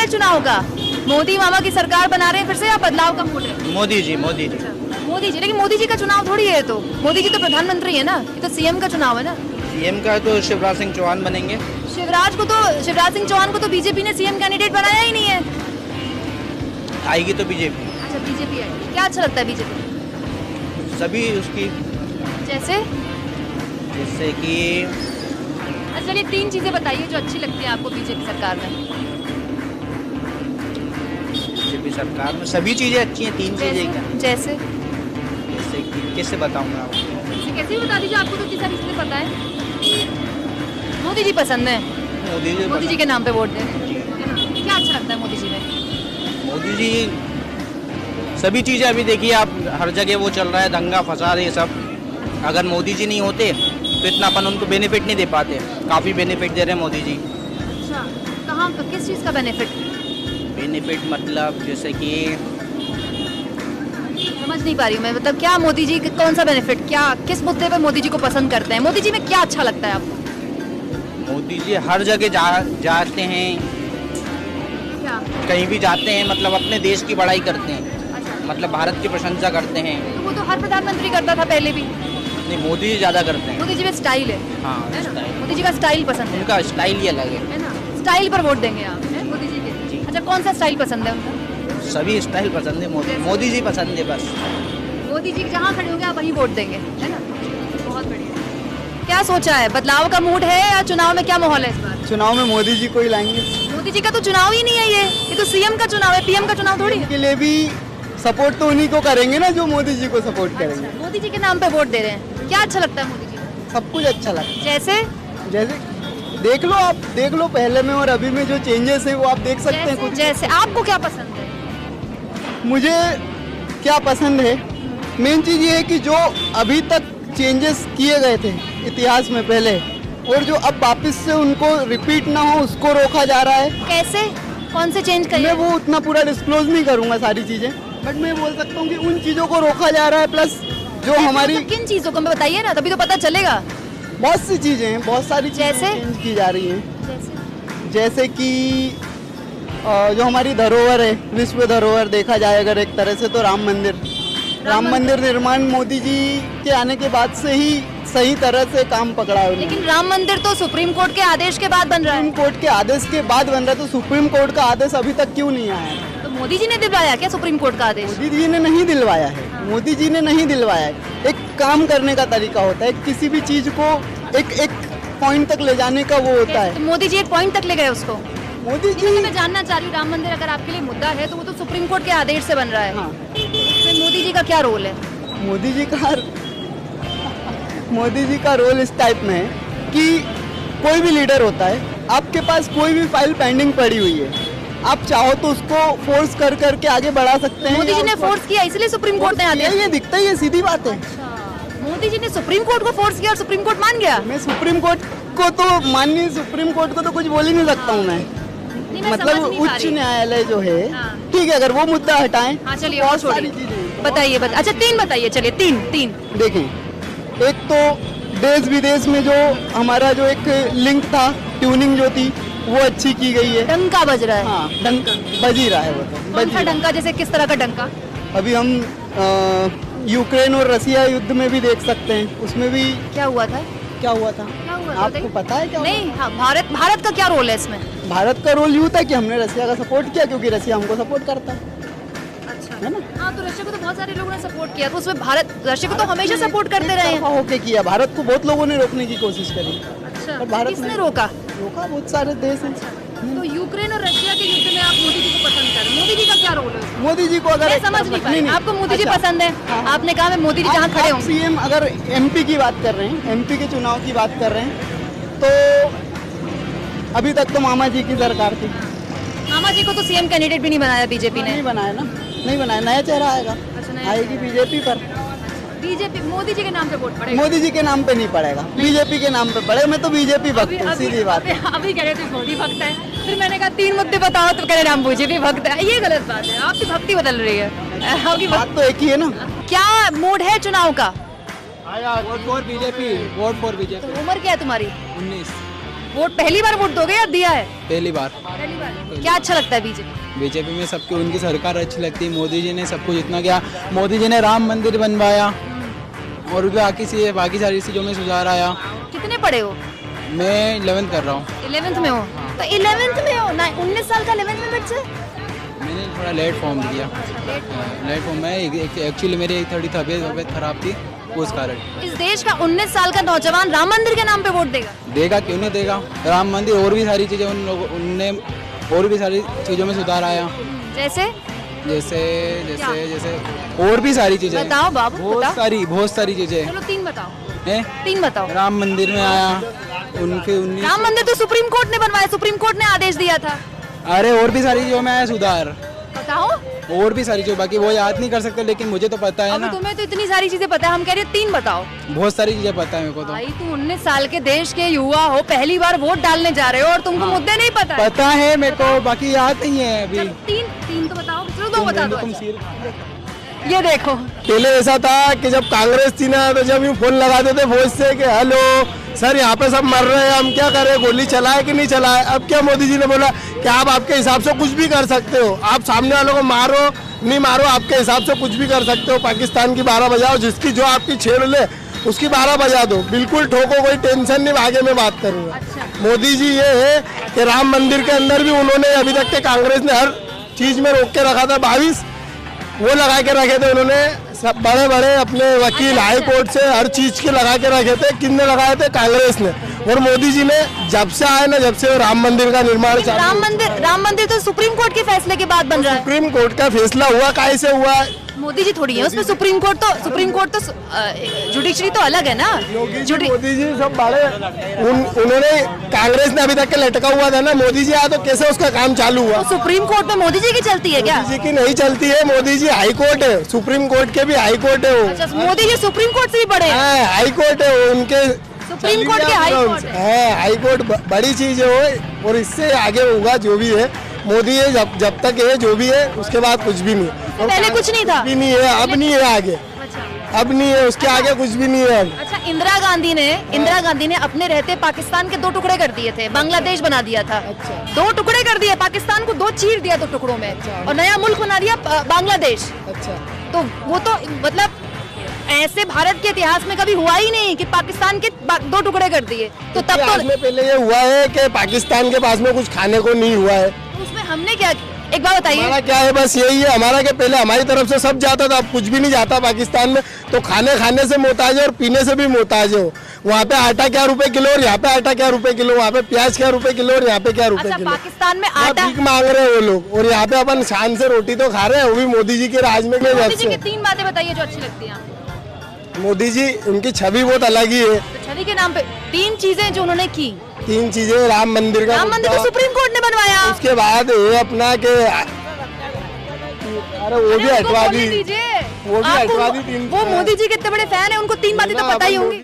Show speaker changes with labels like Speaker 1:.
Speaker 1: है चुनाव का? मोदी मामा की सरकार बना रहे हैं फिर से, या बदलाव का मूड है?
Speaker 2: मोदी जी, मोदी जी।
Speaker 1: मोदी जी, लेकिन मोदी जी का चुनाव थोड़ी है, तो मोदी जी तो प्रधानमंत्री है ना, ये तो सीएम का चुनाव है ना।
Speaker 2: सीएम का तो शिवराज सिंह चौहान बनेंगे।
Speaker 1: शिवराज सिंह चौहान को तो बीजेपी ने सीएम कैंडिडेट बनाया ही नहीं है।
Speaker 2: आएगी तो बीजेपी।
Speaker 1: अच्छा, बीजेपी आएगी। क्या अच्छा लगता है बीजेपी?
Speaker 2: सभी उसकी,
Speaker 1: जैसे
Speaker 2: कि
Speaker 1: अच्छा चलिए 3 चीजें बताइए जो अच्छी लगती है आपको बीजेपी सरकार में।
Speaker 2: बीजेपी सरकार में सभी चीज़ें अच्छी हैं। 3 चीज़ें क्या?
Speaker 1: जैसे
Speaker 2: कि कैसे बताऊंगा आपको?
Speaker 1: कैसे भी बता दीजिए, आपको तो इतनी सारी चीजें पता है। मोदी जी पसंद है, मोदी जी के नाम पे वोट दें। क्या अच्छा लगता है मोदी जी में?
Speaker 2: मोदी जी सभी चीज़ें, अभी देखिए आप, हर जगह वो चल रहा है दंगा फसाद ये सब। अगर मोदी जी नहीं होते तो इतना अपन उनको बेनिफिट नहीं दे पाते। काफ़ी बेनिफिट दे रहे हैं मोदी जी।
Speaker 1: अच्छा, कहाँ, किस चीज़ का बेनिफिट?
Speaker 2: बेनिफिट मतलब जैसे कि
Speaker 1: समझ नहीं पा रही हूँ मैं, मतलब क्या मोदी जी कौन सा बेनिफिट, क्या किस मुद्दे पे मोदी जी को पसंद करते हैं? मोदी जी में क्या अच्छा लगता है आपको?
Speaker 2: मोदी जी हर जगह जाते हैं,
Speaker 1: क्या?
Speaker 2: कहीं भी जाते हैं, मतलब अपने देश की बड़ाई करते हैं।
Speaker 1: अच्छा,
Speaker 2: मतलब भारत की प्रशंसा करते हैं।
Speaker 1: तो वो तो हर प्रधानमंत्री करता था पहले भी।
Speaker 2: नहीं, मोदी जी ज़्यादा करते हैं।
Speaker 1: मोदी जी में स्टाइल है।
Speaker 2: हाँ,
Speaker 1: है ना?
Speaker 2: स्टाइल।
Speaker 1: मोदी जी का स्टाइल पसंद है।
Speaker 2: उनका स्टाइल ही अलग है।
Speaker 1: है ना? स्टाइल पर वोट देंगे आप, है मोदी जी के?
Speaker 2: जी।
Speaker 1: अच्छा, कौन सा स्टाइल पसंद है उनका?
Speaker 2: सभी स्टाइल पसंद है। मोदी जी पसंद है बस।
Speaker 1: मोदी जी जहाँ खड़े होंगे आप वहीं वोट देंगे, है ना? बहुत बढ़िया। क्या सोचा है, बदलाव का मूड है या चुनाव में क्या माहौल है इस बार?
Speaker 3: चुनाव में मोदी जी को ही लाएंगे।
Speaker 1: मोदी जी का तो चुनाव ही नहीं है, ये तो सीएम का चुनाव है, पीएम का चुनाव थोड़ी है।
Speaker 3: के लिए भी सपोर्ट तो उन्हीं को करेंगे ना जो मोदी जी को सपोर्ट करेंगे।
Speaker 1: अच्छा, मोदी जी के नाम पे वोट दे रहे हैं। क्या अच्छा लगता है मोदी जी को?
Speaker 3: सब कुछ अच्छा लगता है।
Speaker 1: जैसे
Speaker 3: आप देख लो पहले में और अभी में जो चेंजेस है वो आप देख सकते हैं कुछ।
Speaker 1: जैसे आपको क्या पसंद है?
Speaker 3: मुझे क्या पसंद है, मेन चीज़ ये है कि जो अभी तक चेंजेस किए गए थे इतिहास में पहले, और जो अब वापस से उनको रिपीट ना हो उसको रोका जा रहा है।
Speaker 1: कैसे, कौन से चेंज करिए?
Speaker 3: मैं वो उतना पूरा डिस्क्लोज नहीं करूँगा सारी चीज़ें, बट मैं बोल सकता हूँ कि उन चीज़ों को रोका जा रहा है। प्लस जो हमारी
Speaker 1: मतलब किन चीजों को मैं बताइए ना, तभी तो पता चलेगा।
Speaker 3: बहुत सी चीज़ें हैं, बहुत सारी चीज़ें
Speaker 1: जैसे?
Speaker 3: चेंज की जा रही हैं। जैसे कि जो हमारी धरोहर है, विश्व धरोहर देखा जाए अगर एक तरह से, तो राम मंदिर निर्माण मोदी जी के आने के बाद से ही सही तरह से काम पकड़ा है उन्होंने।
Speaker 1: लेकिन राम मंदिर तो सुप्रीम कोर्ट के आदेश के बाद बन रहा है।
Speaker 3: सुप्रीम कोर्ट के आदेश के बाद बन रहा है, तो सुप्रीम कोर्ट का आदेश अभी तक क्यों नहीं आया है?
Speaker 1: तो मोदी जी ने दिलवाया क्या सुप्रीम कोर्ट का आदेश?
Speaker 3: मोदी जी ने नहीं दिलवाया है। मोदी जी ने नहीं दिलवाया है। एक काम करने का तरीका होता है, किसी भी चीज को एक पॉइंट तक ले जाने का वो होता
Speaker 1: तो
Speaker 3: है।
Speaker 1: मोदी जी एक पॉइंट तक ले गए उसको।
Speaker 3: मोदी जी,
Speaker 1: मैं जानना चाह रही हूँ, राम मंदिर अगर आपके लिए मुद्दा है तो वो तो सुप्रीम कोर्ट के आदेश से बन रहा है।
Speaker 3: हाँ,
Speaker 1: तो मोदी जी का क्या रोल है?
Speaker 3: मोदी जी का रोल इस टाइप में है कि कोई भी लीडर होता है, आपके पास कोई भी फाइल पेंडिंग पड़ी हुई है, आप चाहो तो उसको फोर्स कर करके आगे बढ़ा सकते हैं।
Speaker 1: मोदी जी ने फोर्स किया, इसलिए सुप्रीम कोर्ट ने आदेश।
Speaker 3: ये दिखता ही है, सीधी बात है।
Speaker 1: मोदी जी ने सुप्रीम कोर्ट को फोर्स किया और सुप्रीम कोर्ट मान गया।
Speaker 3: मैं सुप्रीम कोर्ट को तो माननी, सुप्रीम कोर्ट को तो कुछ बोल ही नहीं सकता हूँ मैं। मतलब उच्च न्यायालय जो है, ठीक है, अगर वो मुद्दा हटाएं।
Speaker 1: हाँ चलिए,
Speaker 3: बहुत सारी चीजें
Speaker 1: बताइए। अच्छा 3 बताइए, चलिए 3।
Speaker 3: देखें, एक तो देश विदेश में जो हमारा जो एक लिंक था, ट्यूनिंग जो थी वो अच्छी की गई है।
Speaker 1: डंका बज रहा है।
Speaker 3: हाँ, डंका बज ही रहा है वो तो।
Speaker 1: कौन सा डंका, जैसे किस तरह का डंका?
Speaker 3: अभी हम यूक्रेन और रसिया युद्ध में भी देख सकते हैं, उसमें भी
Speaker 1: क्या हुआ था?
Speaker 3: आपको पता है क्या?
Speaker 1: नहीं। हाँ, भारत का क्या रोल है इसमें?
Speaker 3: भारत का रोल यूँ था कि हमने रसिया का सपोर्ट किया, क्योंकि रसिया हमको सपोर्ट करता है।
Speaker 1: अच्छा,
Speaker 3: है ना?
Speaker 1: हाँ, तो रशिया को तो बहुत सारे लोगों ने सपोर्ट किया, तो उसमें भारत रशिया को तो हमेशा सपोर्ट करते रहे हैं।
Speaker 3: होके किया, भारत को बहुत लोगों ने रोकने की कोशिश करी।
Speaker 1: अच्छा,
Speaker 3: और भारत
Speaker 1: किसने
Speaker 3: ने
Speaker 1: रोका?
Speaker 3: बहुत सारे देश हैं।
Speaker 1: तो यूक्रेन और रशिया के युद्ध में आप मोदी जी को पसंद कर रहे हैं, मोदी जी का क्या रोल है?
Speaker 3: मोदी जी को अगर
Speaker 1: मैं समझ नहीं पाई, आपको मोदी जी
Speaker 3: अच्छा,
Speaker 1: पसंद है? आपने कहा मैं मोदी जी जहाँ खड़े होंगे।
Speaker 3: सीएम अगर एमपी की बात कर रहे हैं, एमपी के चुनाव की बात कर रहे हैं, तो अभी तक तो मामा जी की सरकार थी।
Speaker 1: मामा जी को तो सीएम कैंडिडेट भी नहीं बनाया बीजेपी ने।
Speaker 3: नहीं बनाया ना, नहीं बनाया, नया चेहरा आएगा। आएगी बीजेपी पर।
Speaker 1: बीजेपी मोदी जी के नाम पे वोट पड़ेगा?
Speaker 3: मोदी जी के नाम पे नहीं पड़ेगा, बीजेपी के नाम पे पड़ेगा। मैं तो बीजेपी भक्त हूँ, सीधी बात है।
Speaker 1: अभी कह रहे थे मोदी भक्त है, फिर मैंने कहा 3 मुद्दे बताओ तो कह रहे हम बीजेपी भक्त है। ये गलत बात है, आपकी भक्ति बदल रही है। आपकी
Speaker 3: बात तो एक ही है ना।
Speaker 1: क्या मूड है चुनाव का?
Speaker 3: Vote for BJP, vote for BJP.
Speaker 1: उम्र क्या है तुम्हारी?
Speaker 3: 19।
Speaker 1: वोट पहली बार वोट दोगे या दिया है?
Speaker 4: पहली बार।
Speaker 1: पहली बार। क्या अच्छा लगता है बीजेपी?
Speaker 4: बीजेपी में सबकी उनकी सरकार अच्छी लगती है। मोदी जी ने सब कुछ इतना किया। मोदी जी ने राम मंदिर बनवाया और बाकी सारी चीज़ों में सुधार आया।
Speaker 1: कितने पढ़े हो?
Speaker 4: मैं 11th कर रहा हूँ।
Speaker 1: 11th में हो? तो 11th में हो ना, 19 साल का 11th में बच्चा?
Speaker 4: मैंने थोड़ा लेट फॉर्म दिया। लेट फॉर्म में एक्चुअली मेरी थोड़ी तबीयत खराब थी, उस कारण।
Speaker 1: इस देश का 19 साल का नौजवान राम मंदिर के नाम पे वोट देगा?
Speaker 4: देगा, क्यों नहीं देगा। राम मंदिर और भी सारी चीज़ें उनने और भी सारी चीज़ों में सुधार आया।
Speaker 1: जैसे
Speaker 4: जैसे और भी सारी चीज़ें।
Speaker 1: बताओ बाबू,
Speaker 4: बहुत सारी चीज़ें
Speaker 1: चलो 3 बताओ।
Speaker 4: हैं।
Speaker 1: 3 बताओ।
Speaker 4: राम मंदिर में आया उनके 19।
Speaker 1: राम मंदिर तो सुप्रीम कोर्ट ने बनवाया, सुप्रीम कोर्ट ने आदेश दिया था।
Speaker 4: अरे और भी सारी चीज़ों में आया सुधार।
Speaker 1: बताओ।
Speaker 4: और भी सारी चीज़, बाकी वो याद नहीं कर सकते, लेकिन मुझे तो पता है
Speaker 1: अभी
Speaker 4: ना।
Speaker 1: तुम्हें तो इतनी सारी चीजें पता है, हम कह रहे हैं 3 बताओ।
Speaker 4: बहुत सारी चीज़ें पता है मेरे को तो।
Speaker 1: भाई तुम 19 साल के देश के युवा हो, पहली बार वोट डालने जा रहे हो और तुमको मुद्दे नहीं पता है।
Speaker 4: पता है मेरे को, बाकी याद नहीं है अभी।
Speaker 1: चलो 3 तो बताओ, चलो 2 बता दो।
Speaker 4: तुम
Speaker 1: ये देखो,
Speaker 5: पहले ऐसा था कि जब कांग्रेस थी ना, तो जब यूँ फोन लगाते थे फौज से कि हेलो सर यहाँ पे सब मर रहे हैं, हम क्या करें, गोली चलाए कि नहीं चलाए। अब क्या मोदी जी ने बोला कि आप आपके हिसाब से कुछ भी कर सकते हो, आप सामने वालों को मारो नहीं मारो, आपके हिसाब से कुछ भी कर सकते हो। पाकिस्तान की 12 बजाओ, जिसकी जो आपकी छेड़ ले उसकी 12 बजा दो, बिल्कुल ठोको, कोई टेंशन नहीं। आगे मैं बात करूँगा। मोदी जी ये है कि राम मंदिर के अंदर भी उन्होंने अभी तक के कांग्रेस ने हर चीज में रोक के रखा था। 22 वो लगा के रखे थे उन्होंने, सब बड़े बड़े अपने वकील हाई कोर्ट से हर चीज के लगा के रखे थे। किसने लगाए थे? कांग्रेस ने। और मोदी जी ने जब से आए ना, जब से राम मंदिर का निर्माण
Speaker 1: राम मंदिर तो सुप्रीम कोर्ट के फैसले के बाद बन रहा है।
Speaker 5: सुप्रीम कोर्ट का फैसला हुआ, कैसे हुआ?
Speaker 1: मोदी जी थोड़ी है उसमें, सुप्रीम कोर्ट तो जुडिशरी तो अलग है ना।
Speaker 5: मोदी जी सब बड़े उन्होंने, कांग्रेस ने अभी तक के लटका हुआ था ना, मोदी जी आया तो कैसे उसका काम चालू हुआ?
Speaker 1: तो सुप्रीम कोर्ट में मोदी जी की चलती है क्या?
Speaker 5: मोदी जी की नहीं चलती है, मोदी जी हाई कोर्ट है, सुप्रीम कोर्ट के भी हाई कोर्ट है वो।
Speaker 1: अच्छा, मोदी जी सुप्रीम कोर्ट से भी बड़े हैं?
Speaker 5: हाई कोर्ट है वो, उनके
Speaker 1: सुप्रीम कोर्ट के हाई कोर्ट
Speaker 5: है। हाई कोर्ट बड़ी चीज है वो, और इससे आगे होगा जो भी है। मोदी है जब तक है, जो भी है, उसके बाद कुछ भी नहीं।
Speaker 1: पहले कुछ नहीं था,
Speaker 5: भी नहीं है, अब नहीं है आगे। अब नहीं है, उसके आगे कुछ भी नहीं है अब।
Speaker 1: अच्छा, इंदिरा गांधी ने अपने रहते पाकिस्तान के 2 टुकड़े कर दिए थे, बांग्लादेश बना दिया था। 2 टुकड़े कर दिए, पाकिस्तान को 2 चीर दिया 2 टुकड़ों में, और नया मुल्क बना दिया बांग्लादेश।
Speaker 5: अच्छा,
Speaker 1: तो वो तो मतलब ऐसे भारत के इतिहास में कभी हुआ ही नहीं कि पाकिस्तान के 2 टुकड़े कर दिए। तो तब तो
Speaker 5: पहले ये हुआ है कि पाकिस्तान के पास में कुछ खाने को नहीं हुआ है।
Speaker 1: उसमें हमने क्या, एक बात बताइए।
Speaker 5: हमारा क्या है, बस यही है हमारा, कि पहले हमारी तरफ से सब जाता था, अब कुछ भी नहीं जाता पाकिस्तान में। तो खाने से मोहताज है और पीने से भी मोहताज है। वहाँ पे आटा क्या रुपए किलो और यहाँ पे आटा क्या रुपए किलो, वहाँ पे प्याज क्या रुपए किलो और यहाँ पे क्या रुपए किलो।
Speaker 1: पाकिस्तान में आटा
Speaker 5: भीख मांग रहे हैं वो लोग, और यहाँ पे अपन शान से रोटी तो खा रहे हैं, वो भी मोदी जी के राज में।
Speaker 1: मोदी जी की 3 बातें बताइए जो अच्छी लगती हैं।
Speaker 5: मोदी जी, उनकी छवि बहुत अलग ही है।
Speaker 1: तो छवि के नाम पे 3 चीजें जो उन्होंने की।
Speaker 5: 3 चीजें, राम मंदिर
Speaker 1: तो सुप्रीम कोर्ट ने बनवाया।
Speaker 5: उसके बाद ये अपना के, अरे वो भी हटवा दी,
Speaker 1: वो मोदी जी के इतने बड़े फैन है, उनको 3 बातें तो पता ही होंगी।